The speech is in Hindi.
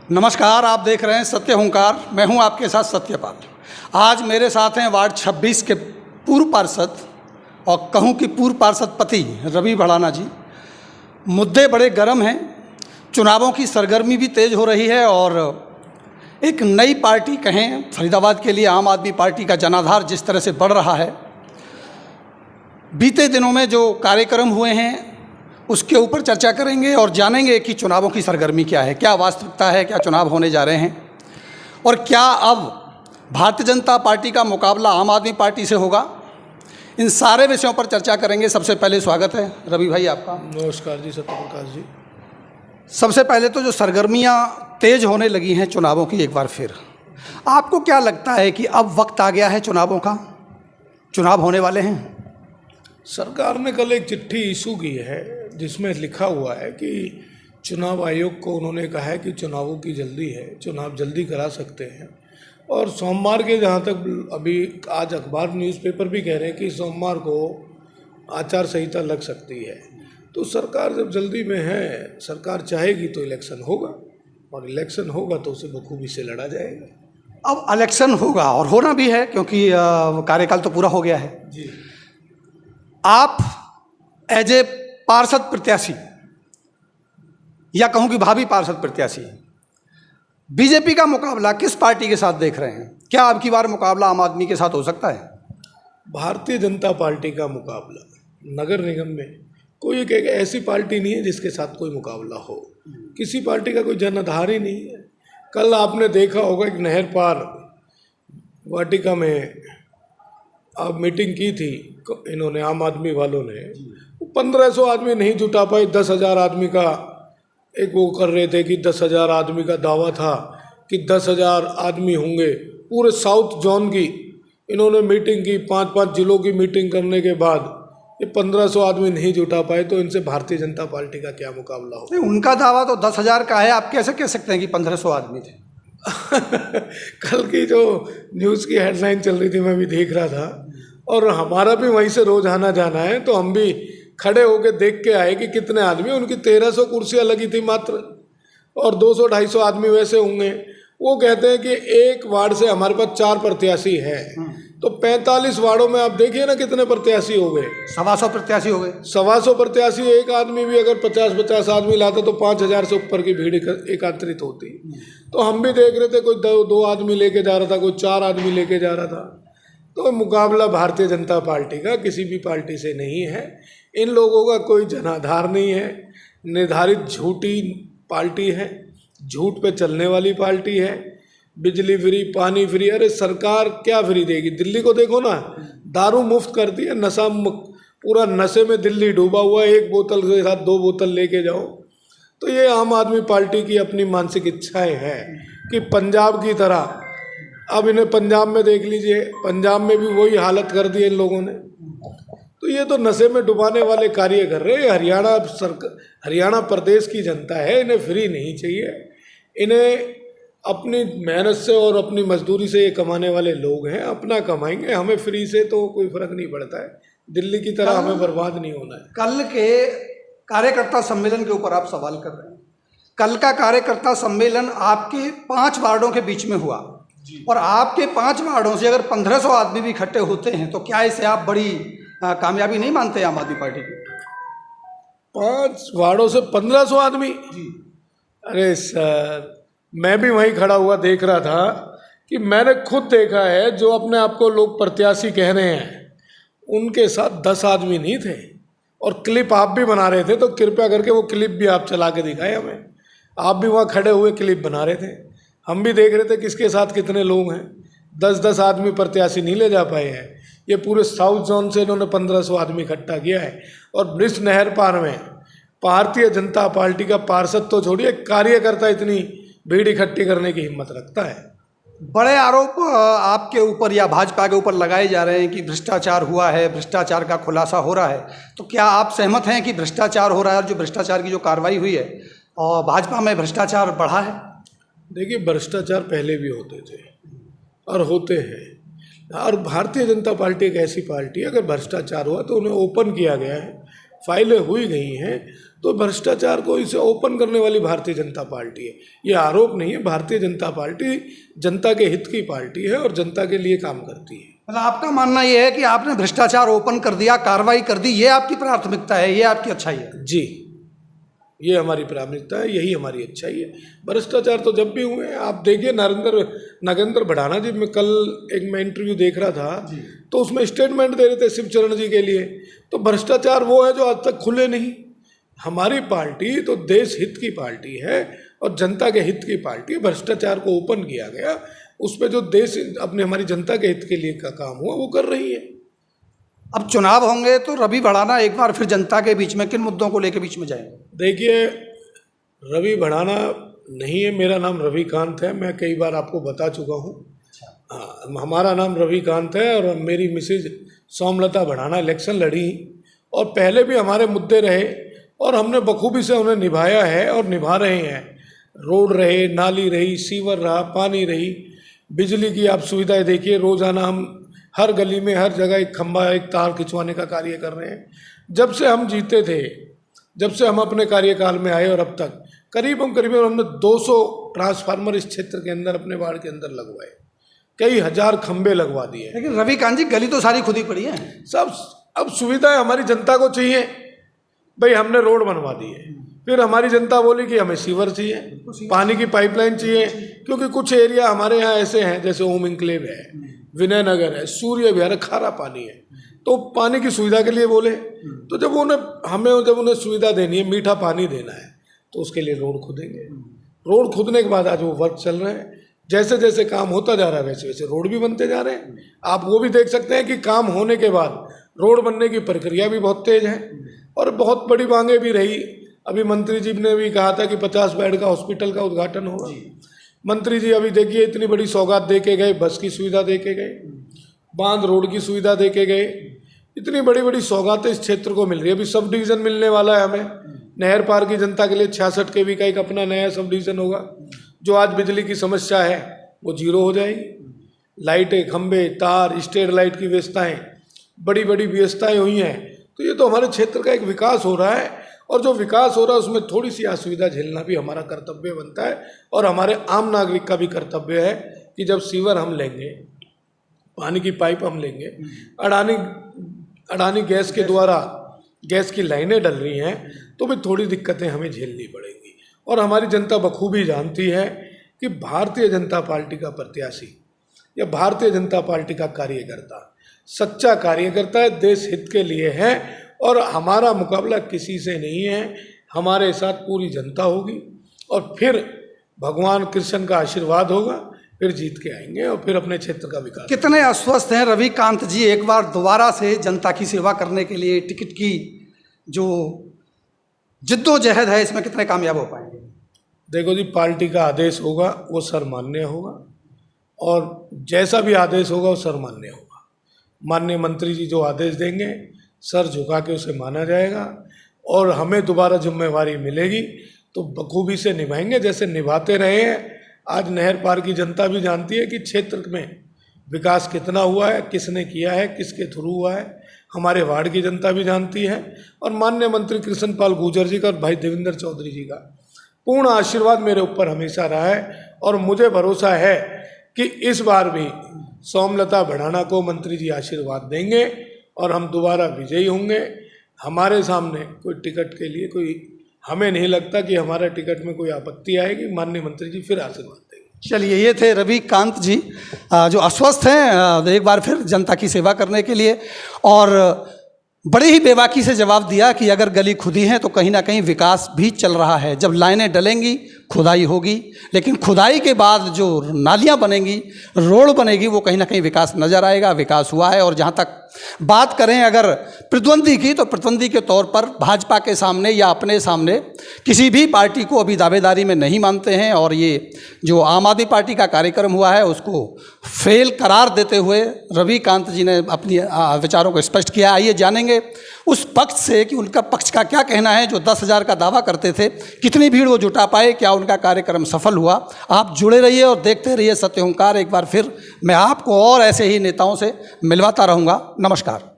नमस्कार, आप देख रहे हैं सत्य हुंकार। मैं हूं आपके साथ सत्यपाल। आज मेरे साथ हैं वार्ड 26 के पूर्व पार्षद और कहूं कि पूर्व पार्षद पति रवि भड़ाना जी। मुद्दे बड़े गर्म हैं, चुनावों की सरगर्मी भी तेज़ हो रही है और एक नई पार्टी कहें फरीदाबाद के लिए आम आदमी पार्टी का जनाधार जिस तरह से बढ़ रहा है, बीते दिनों में जो कार्यक्रम हुए हैं उसके ऊपर चर्चा करेंगे और जानेंगे कि चुनावों की सरगर्मी क्या है, क्या वास्तविकता है, क्या चुनाव होने जा रहे हैं और क्या अब भारतीय जनता पार्टी का मुकाबला आम आदमी पार्टी से होगा। इन सारे विषयों पर चर्चा करेंगे। सबसे पहले स्वागत है रवि भाई आपका। नमस्कार जी सत्यप्रकाश जी। सबसे पहले तो जो सरगर्मियां तेज होने लगी हैं चुनावों की, एक बार फिर आपको क्या लगता है कि अब वक्त आ गया है चुनावों का, चुनाव होने वाले हैं? सरकार ने कल एक चिट्ठी इशू की है जिसमें लिखा हुआ है कि चुनाव आयोग को उन्होंने कहा है कि चुनावों की जल्दी है, चुनाव जल्दी करा सकते हैं। और सोमवार के जहाँ तक अभी आज अखबार न्यूज़पेपर भी कह रहे हैं कि सोमवार को आचार संहिता लग सकती है। तो सरकार जब जल्दी में है, सरकार चाहेगी तो इलेक्शन होगा और इलेक्शन होगा तो उसे बखूबी से लड़ा जाएगा। अब इलेक्शन होगा और होना भी है क्योंकि कार्यकाल तो पूरा हो गया है जी। आप एज ए पार्षद प्रत्याशी या कहूं कि भावी पार्षद प्रत्याशी बीजेपी का मुकाबला किस पार्टी के साथ देख रहे हैं? क्या अब की बार मुकाबला आम आदमी के साथ हो सकता है? भारतीय जनता पार्टी का मुकाबला नगर निगम में कोई एक ऐसी पार्टी नहीं है जिसके साथ कोई मुकाबला हो। किसी पार्टी का कोई जनाधार ही नहीं है। कल आपने देखा होगा एक नहर पार वाटिका में अब मीटिंग की थी इन्होंने, आम आदमी वालों ने 1500 आदमी नहीं जुटा पाए। 10,000 आदमी का एक वो कर रहे थे कि 10,000 आदमी का दावा था कि 10,000 आदमी होंगे। पूरे साउथ जोन की इन्होंने मीटिंग की, 5-5 जिलों की मीटिंग करने के बाद ये 1500 आदमी नहीं जुटा पाए। तो इनसे भारतीय जनता पार्टी का क्या मुकाबला हो? उनका दावा तो 10,000 का है, आप कैसे कह सकते हैं कि 1500 आदमी थे? कल की जो न्यूज़ की हेडलाइन चल रही थी मैं भी देख रहा था और हमारा भी वहीं से रोज आना जाना है, तो हम भी खड़े होके देख के आए कि कितने आदमी। उनकी 1300 कुर्सियां लगी थी मात्र और 200-250 आदमी वैसे होंगे। वो कहते हैं कि एक वार्ड से हमारे पास 4 प्रत्याशी हैं, तो 45 वार्डों में आप देखिए ना कितने प्रत्याशी हो गए। 125 प्रत्याशी हो गए। 125 प्रत्याशी, एक आदमी भी अगर 50-50 आदमी लाता तो 5,000 से ऊपर की भीड़ एकत्रित होती। तो हम भी देख रहे थे कोई 2 आदमी लेके जा रहा था, कोई 4 आदमी लेके जा रहा था। तो मुकाबला भारतीय जनता पार्टी का किसी भी पार्टी से नहीं है। इन लोगों का कोई जनाधार नहीं है, निर्धारित झूठी पार्टी है, झूठ पे चलने वाली पार्टी है। बिजली फ्री, पानी फ्री, अरे सरकार क्या फ्री देगी? दिल्ली को देखो ना, दारू मुफ्त कर दी है, नशा पूरा नशे में दिल्ली डूबा हुआ है। 1 बोतल के साथ 2 बोतल लेके जाओ। तो ये आम आदमी पार्टी की अपनी मानसिक इच्छाएं हैं कि पंजाब की तरह, अब इन्हें पंजाब में देख लीजिए, पंजाब में भी वही हालत कर दी है इन लोगों ने। तो ये तो नशे में डुबाने वाले कार्य कर रहे हैं। हरियाणा प्रदेश की जनता है, इन्हें फ्री नहीं चाहिए। इन्हें अपनी मेहनत से और अपनी मजदूरी से ये कमाने वाले लोग हैं, अपना कमाएंगे। हमें फ्री से तो कोई फर्क नहीं पड़ता है, दिल्ली की तरह हमें बर्बाद नहीं होना है। कल के कार्यकर्ता सम्मेलन के ऊपर आप सवाल कर रहे हैं। कल का कार्यकर्ता सम्मेलन आपके 5 वार्डों के बीच में हुआ और आपके 5 वार्डों से अगर 1500 आदमी भी इकट्ठे होते हैं तो क्या इसे आप बड़ी कामयाबी नहीं मानते आम आदमी पार्टी की? 5 वार्डों से 1500 आदमी जी? अरे सर, मैं भी वहीं खड़ा हुआ देख रहा था कि मैंने खुद देखा है जो अपने आप को लोग प्रत्याशी कह रहे हैं उनके साथ 10 आदमी नहीं थे। और क्लिप आप भी बना रहे थे, तो कृपया करके वो क्लिप भी आप चला के दिखाए हमें। आप भी वहाँ खड़े हुए क्लिप बना रहे थे, हम भी देख रहे थे किसके साथ कितने लोग हैं। 10-10 आदमी प्रत्याशी नहीं ले जा पाए हैं। ये पूरे साउथ जोन से इन्होंने 1500 आदमी इकट्ठा किया है। और ब्रिज नहर पार में भारतीय जनता पार्टी का पार्षद तो छोड़िए, कार्यकर्ता इतनी भीड़ इकट्ठी करने की हिम्मत रखता है। बड़े आरोप आपके ऊपर या भाजपा के ऊपर लगाए जा रहे हैं कि भ्रष्टाचार हुआ है, भ्रष्टाचार का खुलासा हो रहा है। तो क्या आप सहमत हैं कि भ्रष्टाचार हो रहा है और जो भ्रष्टाचार की जो कार्रवाई हुई है और भाजपा में भ्रष्टाचार बढ़ा है? देखिए, भ्रष्टाचार पहले भी होते थे और होते हैं। और भारतीय जनता पार्टी एक ऐसी पार्टी है, अगर भ्रष्टाचार हुआ तो उन्हें ओपन किया गया है, फाइलें हुई गई हैं। तो भ्रष्टाचार को इसे ओपन करने वाली भारतीय जनता पार्टी है। ये आरोप नहीं है, भारतीय जनता पार्टी जनता के हित की पार्टी है और जनता के लिए काम करती है। मतलब आपका मानना ये है कि आपने भ्रष्टाचार ओपन कर दिया, कार्रवाई कर दी, ये आपकी प्राथमिकता है, ये आपकी अच्छाई है? जी, ये हमारी प्राथमिकता है, यही हमारी अच्छाई है। भ्रष्टाचार तो जब भी हुए हैं, आप देखिए नागेंद्र भड़ाना जी, मैं कल मैं इंटरव्यू देख रहा था तो उसमें स्टेटमेंट दे रहे थे शिवचरण जी के लिए। तो भ्रष्टाचार वो है जो आज तक खुले नहीं। हमारी पार्टी तो देश हित की पार्टी है और जनता के हित की पार्टी है। भ्रष्टाचार को ओपन किया गया, उस पर जो देश अपने हमारी जनता के हित के लिए का काम हुआ वो कर रही है। अब चुनाव होंगे तो रवि भड़ाना एक बार फिर जनता के बीच में किन मुद्दों को लेकर बीच में जाएंगे? देखिए, रवि भड़ाना नहीं है, मेरा नाम रविकांत है, मैं कई बार आपको बता चुका हूँ। हाँ, हमारा नाम रविकांत है और मेरी मिसेज सोमलता भड़ाना इलेक्शन लड़ी और पहले भी हमारे मुद्दे रहे और हमने बखूबी से उन्हें निभाया है और निभा रहे हैं। रोड रहे, नाली रही, सीवर रहा, पानी रही, बिजली की आप सुविधाएं देखिए, रोज़ाना हम हर गली में हर जगह एक खंभा एक तार खिंचवाने का कार्य कर रहे हैं। जब से हम जीते थे, जब से हम अपने कार्यकाल में आए और अब तक करीबन हमने 200 ट्रांसफार्मर इस क्षेत्र के अंदर अपने वार्ड के अंदर लगवाए, कई हजार खंबे लगवा दिए। लेकिन रविकांत जी, गली तो सारी खुद ही पड़ी है सब। अब सुविधाएं हमारी जनता को चाहिए भाई, हमने रोड बनवा दी है, फिर हमारी जनता बोली कि हमें सीवर चाहिए, पानी की पाइपलाइन चाहिए, क्योंकि कुछ एरिया हमारे यहाँ ऐसे हैं जैसे ओम इंक्लेव है, विनय नगर है, सूर्य विहार, खारा पानी है, तो पानी की सुविधा के लिए बोले। तो जब उन्हें सुविधा देनी है, मीठा पानी देना है, तो उसके लिए रोड खोदेंगे। रोड खोदने के बाद आज वो वर्क चल रहे हैं, जैसे जैसे काम होता जा रहा है वैसे वैसे रोड भी बनते जा रहे हैं। आप वो भी देख सकते हैं कि काम होने के बाद रोड बनने की प्रक्रिया भी बहुत तेज है और बहुत बड़ी मांगे भी रही। अभी मंत्री जी ने भी कहा था कि 50 बेड का हॉस्पिटल का उद्घाटन होगा। मंत्री जी अभी देखिए इतनी बड़ी सौगात दे के गए, बस की सुविधा दे के गए, बांध रोड की सुविधा दे के गए, इतनी बड़ी बड़ी सौगातें इस क्षेत्र को मिल रही है। अभी सब डिवीज़न मिलने वाला है हमें, नहर पार की जनता के लिए 66 kV का एक अपना नया सब डिवीज़न होगा। जो आज बिजली की समस्या है वो जीरो हो जाएगी। लाइटें, खंबे, तार, स्ट्रीट लाइट की व्यवस्थाएँ, बड़ी बड़ी व्यवस्थाएँ हुई हैं। तो ये तो हमारे क्षेत्र का एक विकास हो रहा है और जो विकास हो रहा है उसमें थोड़ी सी असुविधा झेलना भी हमारा कर्तव्य बनता है और हमारे आम नागरिक का भी कर्तव्य है कि जब सीवर हम लेंगे, पानी की पाइप हम लेंगे, अडानी गैस के द्वारा गैस की लाइनें डल रही हैं, तो भी थोड़ी दिक्कतें हमें झेलनी पड़ेंगी। और हमारी जनता बखूबी जानती है कि भारतीय जनता पार्टी का प्रत्याशी या भारतीय जनता पार्टी का कार्यकर्ता सच्चा कार्यकर्ता है, देश हित के लिए है और हमारा मुकाबला किसी से नहीं है। हमारे साथ पूरी जनता होगी और फिर भगवान कृष्ण का आशीर्वाद होगा, फिर जीत के आएंगे और फिर अपने क्षेत्र का विकास। कितने आश्वस्त हैं रविकांत जी एक बार दोबारा से जनता की सेवा करने के लिए? टिकट की जो जिद्दोजहद है इसमें कितने कामयाब हो पाएंगे? देखो जी, पार्टी का आदेश होगा वो सर्वमान्य होगा और जैसा भी आदेश होगा वो सर्वमान्य होगा। माननीय मंत्री जी जो आदेश देंगे सर झुका के उसे माना जाएगा और हमें दोबारा जिम्मेवारी मिलेगी तो बखूबी से निभाएंगे जैसे निभाते रहे हैं। आज नहर पार की जनता भी जानती है कि क्षेत्र में विकास कितना हुआ है, किसने किया है, किसके थ्रू हुआ है। हमारे वार्ड की जनता भी जानती है और माननीय मंत्री कृष्ण पाल गुर्जर जी का और भाई देवेंद्र चौधरी जी का पूर्ण आशीर्वाद मेरे ऊपर हमेशा रहा है और मुझे भरोसा है कि इस बार भी सोमलता भड़ाना को मंत्री जी आशीर्वाद देंगे और हम दोबारा विजयी होंगे। हमारे सामने कोई टिकट के लिए हमें नहीं लगता कि हमारा टिकट में कोई आपत्ति आएगी। माननीय मंत्री जी फिर आशीर्वाद देंगे। चलिए, ये थे रविकांत जी जो आश्वस्त हैं एक बार फिर जनता की सेवा करने के लिए और बड़े ही बेबाकी से जवाब दिया कि अगर गली खुदी है तो कहीं ना कहीं विकास भी चल रहा है। जब लाइनें डलेंगी खुदाई होगी, लेकिन खुदाई के बाद जो नालियां बनेंगी, रोड बनेगी, वो कहीं ना कहीं विकास नज़र आएगा। विकास हुआ है। और जहाँ तक बात करें अगर प्रतिद्वंदी की, तो प्रतिद्वंदी के तौर पर भाजपा के सामने या अपने सामने किसी भी पार्टी को अभी दावेदारी में नहीं मानते हैं और ये जो आम आदमी पार्टी का कार्यक्रम हुआ है उसको फेल करार देते हुए रविकांत जी ने अपनी विचारों को स्पष्ट किया। आइए जानेंगे उस पक्ष से कि उनका पक्ष का क्या कहना है। जो 10,000 का दावा करते थे, कितनी भीड़ वो जुटा पाए, क्या उनका कार्यक्रम सफल हुआ? आप जुड़े रहिए और देखते रहिए सत्य हुंकार। एक बार फिर मैं आपको और ऐसे ही नेताओं से मिलवाता रहूँगा। नमस्कार।